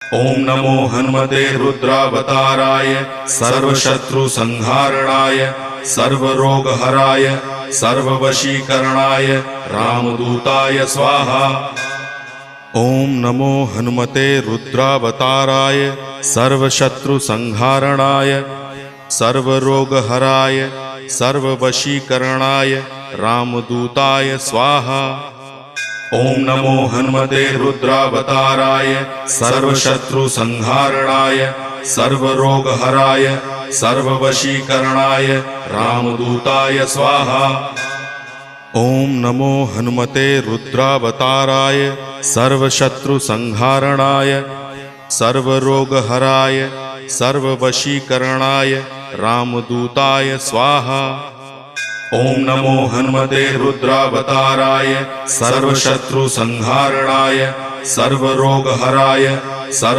ओम नमो हनुमते रुद्रावताराय सर्वशत्रुसंहारणाय सर्वरोगहराय सर्ववशीकरणाय रामदूताय स्वाहा। ओम नमो हनुमते रुद्रावताराय सर्वशत्रुसंहारणाय सर्वरोगहराय सर्ववशीकरणाय रामदूताय स्वाहा। ओम नमो हनुमते रुद्रावताराय सर्वशत्रुसंहारणाय सर्वरोगहराय सर्ववशीकरणाय रामदूताय स्वाहा। ओम नमो हनुमते रुद्रावताराय सर्वशत्रुसंहारणाय सर्वरोगहराय सर्ववशीकरणाय रामदूताय स्वाहा। ओम नमो हनुमते रुद्रावताराय सर्वशत्रुसंहारणाय सर्वरोगहराय सर्व